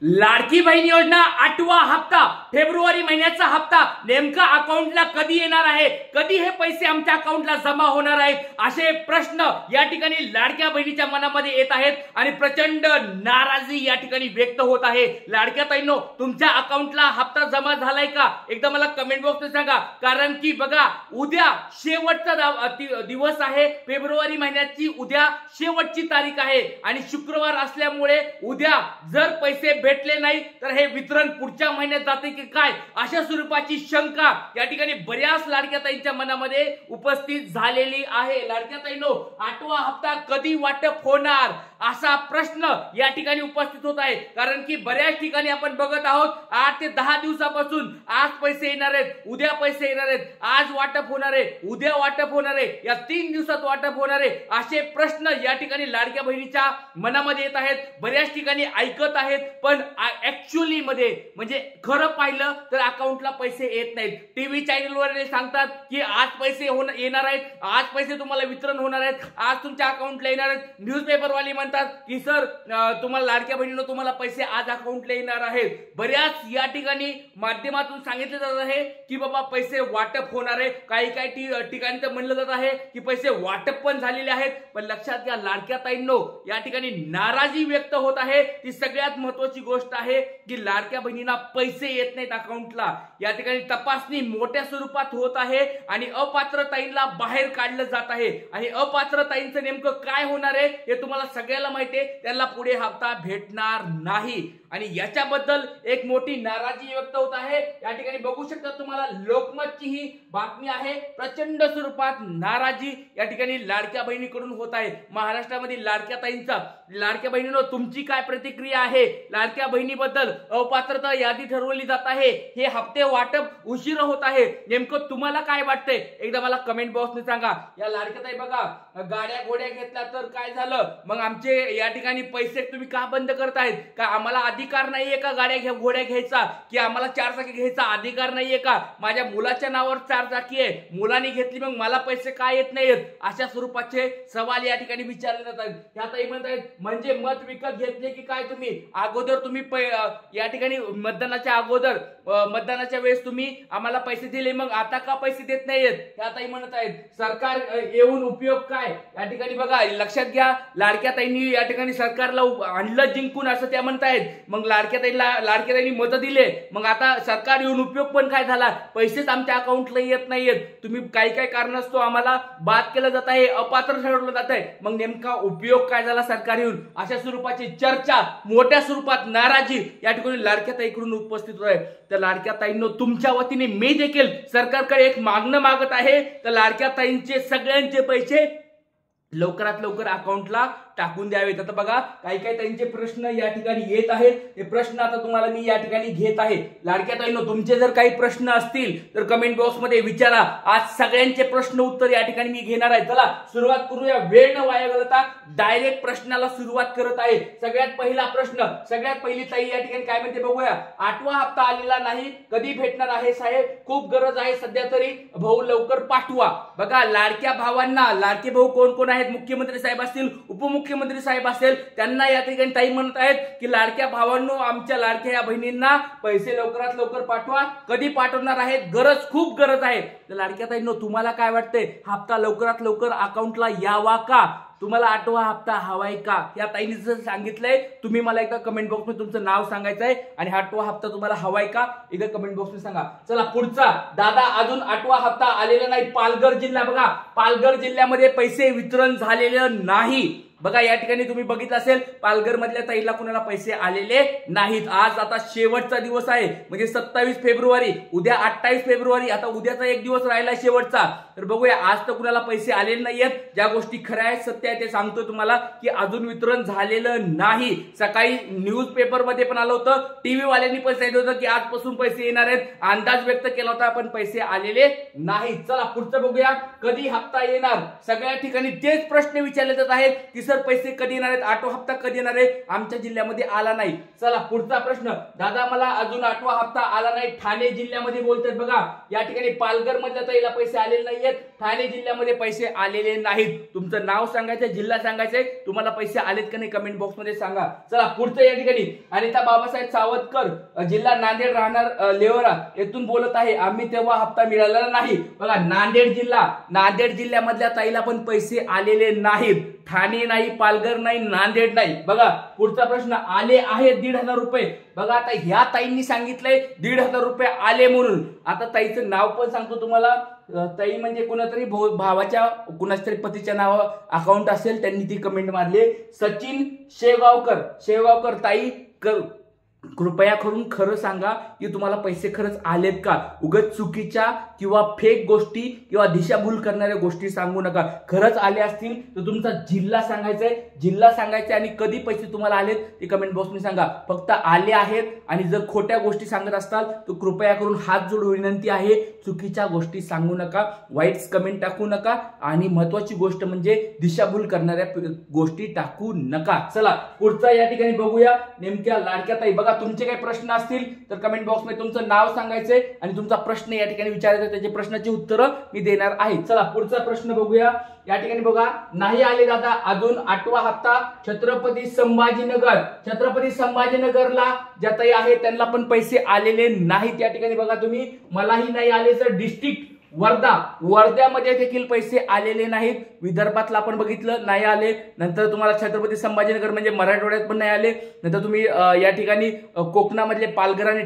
लाडकी बहीण योजना 8वा हप्ता फेब्रुवारी महिन्याचा हप्ता नेमका अकाउंटला कधी येणार आहे, कधी हे पैसे आमच्या अकाउंटला जमा होणार आहेत, असे प्रश्न या ठिकाणी लाडक्या बहिणीच्या मनामध्ये येत आहेत आणि प्रचंड नाराजी या ठिकाणी व्यक्त होत आहे। लाडक्या ताईंनो, तुमच्या अकाउंटला हप्ता जमा झालाय का एकदा मला कमेंट बॉक्समध्ये सांगा, कारण की बघा उद्या शेवटचा दिवस आहे, फेब्रुवारी महिन्याची उद्या शेवटची तारीख आहे आणि शुक्रवार असल्यामुळे उद्या जर पैसे भेटले नाही तर हे वितरण पुढच्या महिन्यात जाते की काय, अशा स्वरूपाची शंका या ठिकाणी बऱ्याच लाडक्या ताईंच्या मनामध्ये उपस्थित झालेली आहे। लाडक्या ताईंनो, 8वा हप्ता कधी वाटप होणार असा प्रश्न या ठिकाणी उपस्थित होत आहे, कारण की बऱ्याच ठिकाणी आपण बघत आहोत 8 ते 10 दिवसापासून आज पैसे येणार आहेत, उद्या पैसे येणार आहेत, आज वाटप होणार आहे, उद्या वाटप होणार आहे, या 3 दिवसात वाटप होणार आहे, असे प्रश्न या ठिकाणी लाडक्या बहिणीच्या मनामध्ये येत आहेत। बऱ्याच ठिकाणी ऐकत आहेत पण ऍक्च्युअली मध्ये म्हणजे खरं पाहिलं तर अकाउंटला पैसे येत नाहीत। टीव्ही चॅनलवर सांगतात की आज पैसे येणार आहेत, आज पैसे तुम्हाला वितरण होणार आहेत, आज तुमच्या अकाउंटला येणार आहेत। न्यूजपेपर वाले म्हणतात की सर तुम्हाला लाडक्या बहिणींनो तुम्हाला पैसे आज अकाउंटला येणार आहेत। बऱ्याच या ठिकाणी माध्यमातून सांगितले जात आहे की बाबा पैसे वाटप होणार आहे, काही ठिकाणी तर म्हणलं जात आहे की पैसे वाटप पण झालेले आहेत। पण लक्षात घ्या लाडक्या ताईंनो, या ठिकाणी नाराजी व्यक्त होत आहे। ती सगळ्यात महत्त्वाची गोष्ट आहे की लाडक्या बहिणींना पैसे येत नाहीत अकाउंटला। या ठिकाणी तपासणी मोठ्या स्वरूपात होत आहे आणि अपात्र ताईंना बाहेर काढलं जात आहे आणि अपात्र ताईंचं नेमकं काय होणार आहे हे तुम्हाला सगळ्याला माहिती आहे, त्यांना पुढे हप्ता भेटणार नाही आणि याच्याबद्दल एक मोठी नाराजी व्यक्त होत आहे। या ठिकाणी बघू शकता तुम्हाला लोकमतची ही बातमी आहे, प्रचंड स्वरूपात नाराजी या ठिकाणी लाडक्या बहिणीकडून होत आहे। महाराष्ट्रामध्ये लाडक्या ताईंचा, लाडक्या बहिणींनो तुमची काय प्रतिक्रिया आहे? लाडक्या बहिणीबद्दल अपात्रता यादी ठरवली जात आहे, हे हप्ते वाटप उशीर होत आहे, नेमकं तुम्हाला काय वाटतंय एकदा मला कमेंट बॉक्समध्ये सांगा। या लाडक्या ताई बघा गाड्या घोड्या घेतल्या तर काय झालं, मग आमचे या ठिकाणी पैसे तुम्ही का बंद करतायत? का आम्हाला अधिकार नाहीये का गाड्या घोड्या घ्यायचा, की आम्हाला 4 चाकी घ्यायचा अधिकार नाहीये का? माझ्या मुलाच्या नावावर 4 चाकी आहे, मुलाने घेतली मग मला पैसे का येत नाहीत? अशा स्वरूपाचे सवाल या ठिकाणी विचारले जातात। या ताई म्हणतात म्हणजे मत विकत घेतले की काय तुम्ही? अगोदर तुम्ही या ठिकाणी मतदानाच्या अगोदर मतदानाच्या वेळेस तुम्ही आम्हाला पैसे दिले, मग आता का पैसे देत नाहीत? या ताई म्हणत आहेत सरकार येऊन उपयोग काय? या ठिकाणी बघा लक्षात घ्या, लाडक्या ताईंनी या ठिकाणी सरकारला आणलं जिंकून असं त्या म्हणतायत। मग लाडक्या ताईंनी मत दिले, मग आता सरकार येऊन उपयोग पण काय झाला? पैसेच आमच्या अकाउंटला येत नाहीयेत, तुम्ही काही कारणास्तव आम्हाला बाद केलं जात आहे, अपात्र ठरवलं जात आहे, मग नेमका उपयोग काय झाला सरकार येऊन? अशा स्वरूपाची चर्चा, मोठ्या स्वरूपात नाराजी या ठिकाणी लाडक्या ताईकडून उपस्थित होत आहे। तर लाडक्या ताईंनो, तुमच्या वतीने मी देखील सरकारकडे एक मागणं मागत आहे, तर लाडक्या ताईंचे सगळ्यांचे पैसे लवकरात लवकर अकाउंटला टाकून द्यावेत। आता बघा काही त्यांचे प्रश्न या ठिकाणी येत आहेत, हे प्रश्न आता तुम्हाला मी या ठिकाणी घेत आहे। लाडक्या ताईंनो, तुमचे जर काही प्रश्न असतील तर कमेंट बॉक्स मध्ये विचारा, आज सगळ्यांचे प्रश्न उत्तर या ठिकाणी मी घेणार आहे। चला सुरुवात करूया, वेळ न वाया घालवता डायरेक्ट प्रश्नाला सुरुवात करत आहे। सगळ्यात पहिला प्रश्न, सगळ्यात पहिली ताई या ठिकाणी काय म्हणते बघूया। 8वा हप्ता आलेला नाही, कधी भेटणार आहे साहेब? खूप गरज आहे सध्या तरी, भाऊ लवकर पाठवा। बघा लाडक्या भावांना, लाडके भाऊ कोण कोण आहेत? मुख्यमंत्री साहेब असतील, उपमुख्यमंत्री साहेब असेल, त्यांना या ठिकाणी ताई म्हणत आहेत की लाडक्या भावांनो, आमच्या लाडक्या या बहिणींना पैसे लवकरात लवकर पाठवा। कधी पाठवणार आहेत? गरज, खूप गरज आहे। तर लाडक्या ताईंनो, तुम्हाला काय वाटतंय? हप्ता लवकरात लवकर अकाउंटला यावा का? तुम्हाला 8वा हप्ता हवाय का? या ताईंनी जसं सांगितलंय, तुम्ही मला एकदा कमेंट बॉक्स मध्ये तुमचं नाव सांगायचं आहे आणि 8वा हप्ता तुम्हाला हवाय का एकदा कमेंट बॉक्स मध्ये सांगा। चला पुढचा, दादा अजून 8वा हप्ता आलेला नाही, पालघर जिल्हा। बघा पालघर जिल्ह्यामध्ये पैसे वितरण झालेलं नाही। बघा या ठिकाणी तुम्ही बघितलं असेल, पालघर मधल्या ताईला कुणाला पैसे आलेले नाहीत। आज आता शेवटचा दिवस आहे, म्हणजे 27 फेब्रुवारी, उद्या 28 फेब्रुवारी, आता उद्याचा एक दिवस राहिला शेवटचा। तर बघूया आज तर कुणाला पैसे आलेले नाहीयेत। ज्या गोष्टी खऱ्या आहेत, सत्य आहे ते सांगतो तुम्हाला की अजून वितरण झालेलं नाही। सकाळी न्यूज पेपर मध्ये पण आलं होतं, टीव्ही वाल्यांनी पण सांगितलं होतं की आजपासून पैसे येणार आहेत, अंदाज व्यक्त केला होता, पण पैसे आलेले नाही। चला पुढचं बघूया, कधी हप्ता येणार? सगळ्या ठिकाणी तेच प्रश्न विचारले जात आहेत की सर पैसे कधी येणार आहेत? 8वा हप्ता कधी येणार आहे? आमच्या जिल्ह्यामध्ये आला नाही। चला पुढचा प्रश्न, दादा मला अजून 8वा हप्ता आला नाही, ठाणे जिल्ह्यामध्ये बोलतात। बघा या ठिकाणी पालघर मधल्या ताईला पैसे आलेले नाहीयेत, ठाणे जिल्ह्यामध्ये पैसे आलेले नाहीत. तुमचं नाव सांगायचं, जिल्हा सांगायचंय, तुम्हाला पैसे आलेत का नाही कमेंट बॉक्स मध्ये सांगा. चला पुढचं या ठिकाणी अनिता बाबासाहेब सावतकर, जिल्हा नांदेड, राहणार लेवरा येथून बोलत आहे. आम्ही तेव्हा हप्ता मिळालेला नाही. बघा नांदेड जिल्ह्यामधल्या ताईला पण पैसे आलेले नाहीत. ठाणे नाही, पालघर नाही, नांदेड नाही. बघा पुढचा प्रश्न, आले आहेत 1,500 रुपये. बघा आता ह्या ताईंनी सांगितलंय 1,500 रुपये आले म्हणून. आता ताईचं नाव पण सांगतो तुम्हाला. ताई म्हणजे कुणातरी भावाच्या कुणाच तरी पतीच्या नाव अकाउंट असेल, त्यांनी ती कमेंट मारली. सचिन शेवगावकर ताई कृपया करून खरं सांगा की तुम्हाला पैसे खरंच आलेत का. उगाच चुकीच्या किंवा फेक गोष्टी किंवा दिशाभूल करणाऱ्या गोष्टी सांगू नका. खरंच आले असतील तर तुमचा जिल्हा सांगायचा आणि कधी पैसे तुम्हाला आलेत ते कमेंट बॉक्समध्ये सांगा. फक्त आले आहेत आणि जर खोट्या गोष्टी सांगत असताल तर कृपया करून हात जोडून विनंती आहे, चुकीच्या गोष्टी सांगू नका, वाईट कमेंट टाकू नका आणि महत्वाची गोष्ट म्हणजे दिशाभूल करणाऱ्या गोष्टी टाकू नका. चला पुढचा या ठिकाणी बघूया. नेमक्या लाडक्या ताई, बघा तुमचे काही प्रश्न असतील तर कमेंट बॉक्स मध्ये तुमचं नाव सांगायचंय आणि तुमचा प्रश्न या ठिकाणी विचारायचा, त्याच्या प्रश्नाची उत्तरं मी देणार आहे. चला पुढचा प्रश्न बघूया. या ठिकाणी बघा, नाही आले दादा अजून 8वा हप्ता छत्रपती संभाजीनगरला ज्या ताई आहे त्यांना पण पैसे आलेले नाहीत. या ठिकाणी बघा तुम्ही, मलाही नाही आले सर. डिस्ट्रिक्ट वर्ध्यामध्ये देखील पैसे आलेले नाहीत. विदर्भातला आपण बघितलं नाही आले. नंतर तुम्हाला छत्रपती संभाजीनगर म्हणजे मराठवाड्यात पण नाही आले. नंतर तुम्ही या ठिकाणी कोकणामधले पालघर आणि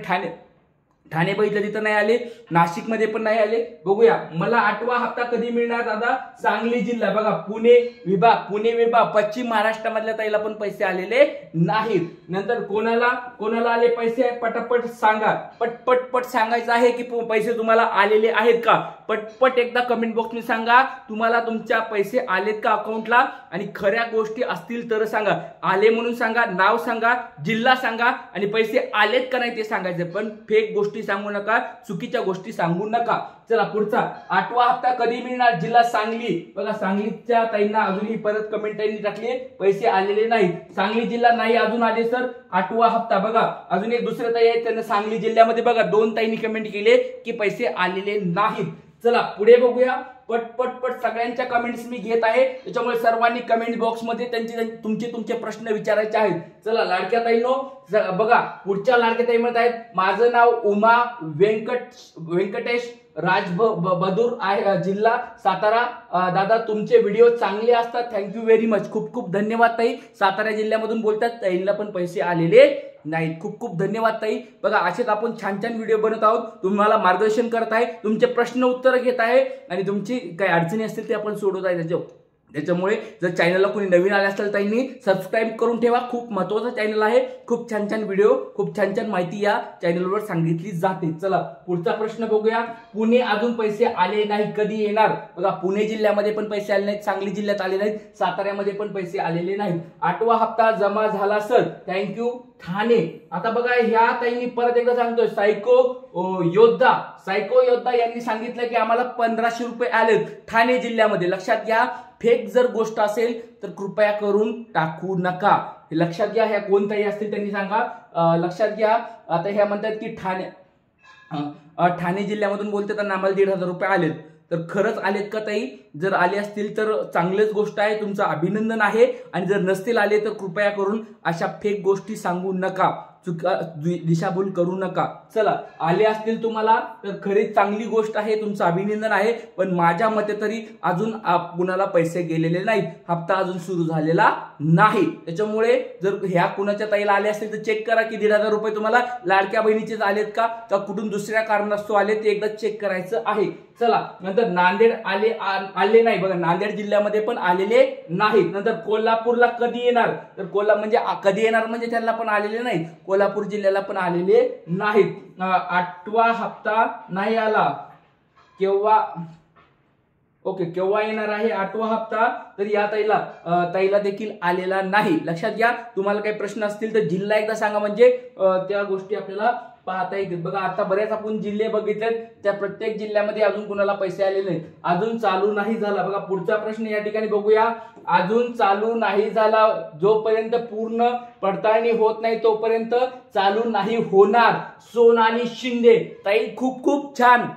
ठाणे बघितलं, तिथं नाही आले. नाशिक मध्ये पण नाही आले. बघूया, मला 8वा हप्ता कधी मिळणार दादा. सांगली जिल्हा, बघा पुणे विभाग पश्चिम महाराष्ट्रामधल्या ताईला पण पैसे आलेले नाहीत. नंतर कोणाला आले पैसे पटपट सांगा. पटपट सांगायचं आहे की पैसे तुम्हाला आलेले आहेत का. पटपट एकदा कमेंट बॉक्स मध्ये सांगा, तुम्हाला तुमच्या पैसे आलेत का अकाउंटला, आणि खऱ्या गोष्टी असतील तर सांगा. आले म्हणून सांगा, नाव सांगा, जिल्हा सांगा आणि पैसे आलेत का नाही ते सांगायचं. पण फेक गोष्टी सांगू नका, चुकीच्या गोष्टी सांगू नका. चला पुढचा, 8वा हप्ता कधी मिळणार. जिल्हा सांगली. बघा सांगलीच्या ताईंना अजूनही परत कमेंट टाकली, पैसे आलेले नाहीत. सांगली जिल्हा नाही अजून आले सर 8वा हप्ता. बघा अजून एक दुसरे ताई आहेत, त्यांना सांगली जिल्ह्यामध्ये बघा 2 ताईंनी कमेंट केले की पैसे आलेले नाहीत. चला पुढे बघूया. पट सगळ्यांच्या कमेंट्स मी घेत आहे, त्याच्यामुळे सर्वांनी कमेंट बॉक्स मध्ये तुमचे प्रश्न विचारायचे आहेत. चला लाडक्या ताईंनो बघा, पुढच्या लाडक्या ताई म्हणत आहेत, माझं नाव उमा व्यंकटेश राजबहादूर आहे, जिल्हा सातारा. दादा तुमचे व्हिडिओ चांगले असतात, थँक्यू व्हेरी मच. खूप धन्यवाद ताई. सातारा जिल्ह्यामधून बोलतात, ताईंना पण पैसे आलेले नाहीत. खूप धन्यवाद ताई. बघा असेच आपण छान व्हिडिओ बनवत आहोत, तुम्हाला मार्गदर्शन करत आहे, तुमचे प्रश्न उत्तर घेत आहे आणि तुमची काही अडचणी असतील ते आपण सोडवत आहे. त्याच्यामुळे जर चॅनलला कोणी नवीन आले असेल त्यांनी सबस्क्राईब करून ठेवा. खूप महत्त्वाचा चॅनल आहे, खूप छान व्हिडिओ, खूप छान माहिती या चॅनलवर सांगितली जाते. चला पुढचा प्रश्न बघूया. पुणे अजून पैसे आले नाही, कधी येणार. बघा पुणे जिल्ह्यामध्ये पण पैसे आले नाहीत, सांगली जिल्ह्यात आले नाहीत, साताऱ्यामध्ये पण पैसे आलेले नाहीत. 8वा हप्ता जमा झाला सर, थँक्यू ठाणे. आता बघा ह्या ताईंनी परत एकदा सांगतोय, सायको योद्धा यांनी सांगितलं की आम्हाला 1500 रुपये आलेत ठाणे जिल्ह्यामध्ये. लक्षात घ्या, फेक जर गोष्ट असेल तर कृपया करून टाकू नका. लक्षात घ्या, ह्या कोणताही असतील त्यांनी सांगा. लक्षात घ्या. आता ह्या म्हणतात की ठाणे जिल्ह्यामधून बोलते तर आम्हाला 1,500 रुपये आलेत. तर खरंच आलेत का ताई. जर आले असतील तर चांगलीच गोष्ट आहे, तुमचं अभिनंदन आहे. आणि जर नसतील आले तर कृपया करून अशा फेक गोष्टी सांगू नका, दिशाभूल करू नका. चला आले असतील तुम्हाला तर खरीच चांगली गोष्ट आहे, तुमचं अभिनंदन आहे. पण माझ्या मते तरी अजून कुणाला पैसे गेलेले नाहीत, हप्ता अजून सुरू झालेला नाही. त्याच्यामुळे जर ह्या कुणाच्या ताईला आले असतील तर चेक करा की 1,500 रुपये तुम्हाला लाडक्या बहिणीचेच आलेत का कुठून दुसऱ्या कारणास्तव आले ते एकदा चेक करायचं आहे. चला नंतर नांदेड आले नाही. बघा नांदेड जिल्ह्यामध्ये पण आलेले नाहीत. नंतर कोल्हापूरला कधी येणार, तर कधी येणार म्हणजे त्यांना पण आलेले नाहीत, कोल्हापूर जिल्ह्याला पण आलेले नाहीत. 8वा हप्ता नाही आला, केव्हा येणार आहे 8वा हप्ता, तर या ताईला देखील आलेला नाही. लक्षात घ्या. तुम्हाला काही प्रश्न असतील तर जिल्हा एकदा सांगा, म्हणजे त्या गोष्टी आपल्याला पाहता येतील. बघा आता बरेच आपण जिल्हे बघितले, त्या प्रत्येक जिल्ह्यामध्ये अजून कुणाला पैसे आलेले नाहीत, अजून चालू नाही झाला. बघा पुढचा प्रश्न या ठिकाणी बघूया. अजून चालू नाही झाला, जोपर्यंत पूर्ण पडताळणी होत नाही तोपर्यंत चालू नाही होणार. सोनाली शिंदे ताई खूप छान.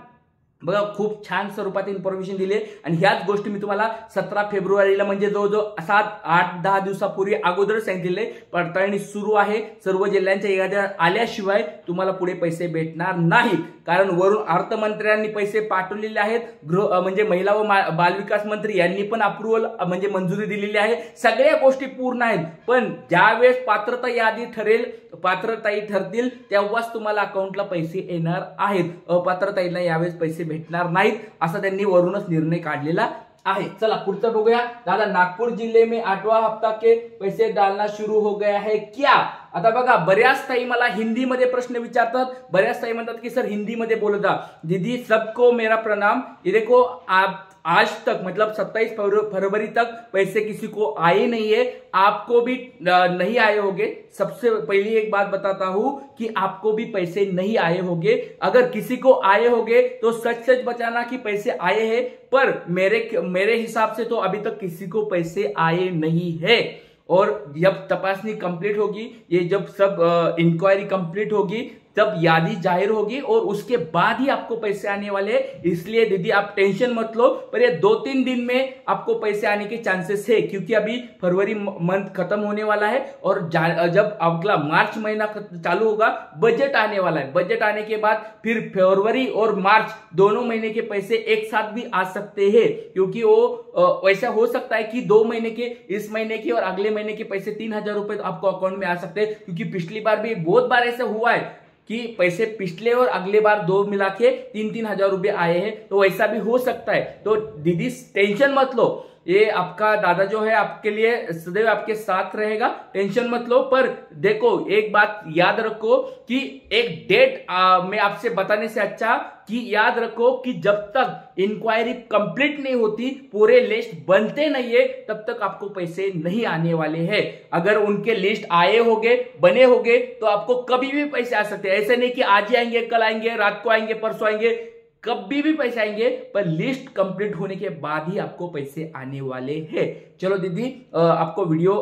बघा खूप छान स्वरूपात इन्फॉर्मेशन दिली आणि ह्याच गोष्टी मी तुम्हाला 17 फेब्रुवारीला म्हणजे जवळजवळ 7-8-10 दिवसापूर्वी अगोदर सांगितले. पडताळणी सुरू आहे. सर्व जिल्ह्यांच्या याद्या आल्याशिवाय तुम्हाला पुढे पैसे भेटणार नाहीत, कारण वरून अर्थमंत्र्यांनी पैसे पाठवलेले आहेत. म्हणजे महिला व बालविकास मंत्री यांनी पण अप्रुव्हल म्हणजे मंजुरी दिलेली आहे. सगळ्या गोष्टी पूर्ण आहेत. पण ज्यावेळेस पात्रता यादी ठरेल, पात्रताई ठरतील, तेव्हाच तुम्हाला अकाउंटला पैसे येणार आहेत. अपात्रताईला यावेळेस पैसे भेटणार नाहीत असा त्यांनी वरूनच निर्णय काढलेला आहे. चला पुढचं बघूया. दादा नागपूर जिले में 8वां हफ्ता के पैसे डालना शुरू हो गया है क्या? आता बघा बऱ्याच ताई मला हिंदी मध्ये प्रश्न विचारतात. बऱ्याच ताई म्हणतात की सर हिंदी मध्ये बोलता. दीदी सबको मेरा प्रणाम. ये देखो आप आज तक मतलब 27 फरवरी तक पैसे किसी को आए नहीं है, आपको भी नहीं आए होंगे. सबसे पहली एक बात बताता हूं कि आपको भी पैसे नहीं आए होंगे. अगर किसी को आए होंगे तो सच सच बताना कि पैसे आए हैं, पर मेरे हिसाब से तो अभी तक किसी को पैसे आए नहीं है. और जब तपासनी कंप्लीट होगी, ये जब सब इंक्वायरी कंप्लीट होगी, तब यादी जाहिर होगी और उसके बाद ही आपको पैसे आने वाले हैं. इसलिए दीदी आप टेंशन मत लो, पर ये 2-3 दिन में आपको पैसे आने के चांसेस है, क्योंकि अभी फरवरी मंथ खत्म होने वाला है और जब अगला मार्च महीना चालू होगा, बजट आने वाला है. बजट आने के बाद फिर फरवरी और मार्च दोनों महीने के पैसे एक साथ भी आ सकते हैं, क्योंकि वो ऐसा हो सकता है कि 2 महीने के, इस महीने के और अगले महीने के पैसे 3000 रुपए आपको अकाउंट में आ सकते हैं. क्योंकि पिछली बार भी बहुत बार ऐसा हुआ है कि पैसे पिछले और अगले बार 2 मिला के 3-3 हजार रुपए आए हैं. तो ऐसा भी हो सकता है. तो दीदी टेंशन मत लो, ये आपका दादा जो है आपके लिए सदैव आपके साथ रहेगा. टेंशन मत लो. पर देखो एक बात याद रखो कि एक डेट मैं आपसे बताने से अच्छा कि याद रखो कि जब तक इंक्वायरी कंप्लीट नहीं होती, पूरे लिस्ट बनते नहीं है, तब तक आपको पैसे नहीं आने वाले हैं. अगर उनके लिस्ट आए होंगे, बने होंगे, तो आपको कभी भी पैसे आ सकते हैं. ऐसे नहीं कि आज ही आएंगे, कल आएंगे, रात को आएंगे, परसों आएंगे, कभी भी पैसे आएंगे, पर लिस्ट कंप्लीट होने के बाद ही आपको पैसे आने वाले हैं. चलो दीदी आपको वीडियो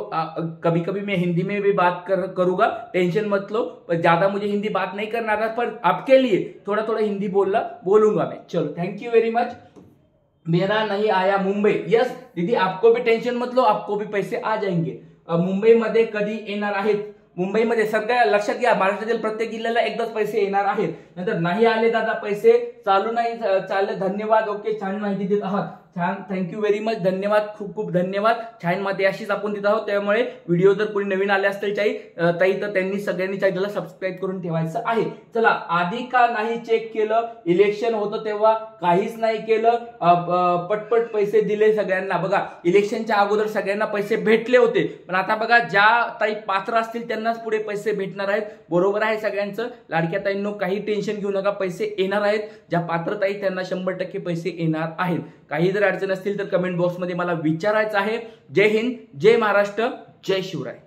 कभी कभी मैं हिंदी में भी बात करूंगा, टेंशन मत लो. पर ज्यादा मुझे हिंदी बात नहीं करना था, पर आपके लिए थोड़ा थोड़ा हिंदी बोलूंगा मैं. चलो थैंक यू वेरी मच. मेरा नहीं आया मुंबई. यस दीदी आपको भी टेंशन मत लो, आपको भी पैसे आ जाएंगे. मुंबईमध्ये कधी येणार आहेत? मुंबईमध्ये सगळ्या लक्षात घ्या, महाराष्ट्रातील प्रत्येक जिल्ह्याला एकदाच पैसे येणार आहेत. नंतर नाही आले दादा पैसे, चालू नाही चालले. धन्यवाद. ओके छान माहिती देत आहात. छान, थँक्यू व्हेरी मच. धन्यवाद, खूप खूप धन्यवाद. छान माहिती अशीच आपण देत आहोत. त्यामुळे व्हिडिओ जर कोणी नवीन आले असतील ताई तर त्यांनी सगळ्यांनी चॅनलला सबस्क्राईब करून ठेवायचं आहे. चला आधी का नाही चेक केलं? इलेक्शन होतं तेव्हा काहीच नाही केलं, पटपट पैसे दिले सगळ्यांना. बघा इलेक्शनच्या अगोदर सगळ्यांना पैसे भेटले होते, पण आता बघा ज्या ताई पात्र असतील त्यांनाच पुढे पैसे भेटणार आहेत. बरोबर आहे सगळ्यांचं. लाडक्या ताईंनो काही टेन्शन घेऊ नका, पैसे येणार आहेत. ज्या पात्र ताई त्यांना 100% पैसे येणार आहेत. काही जर अडचण असतील तर कमेंट बॉक्समध्ये मला विचारायचं आहे. जय हिंद, जय महाराष्ट्र, जय शिवराय.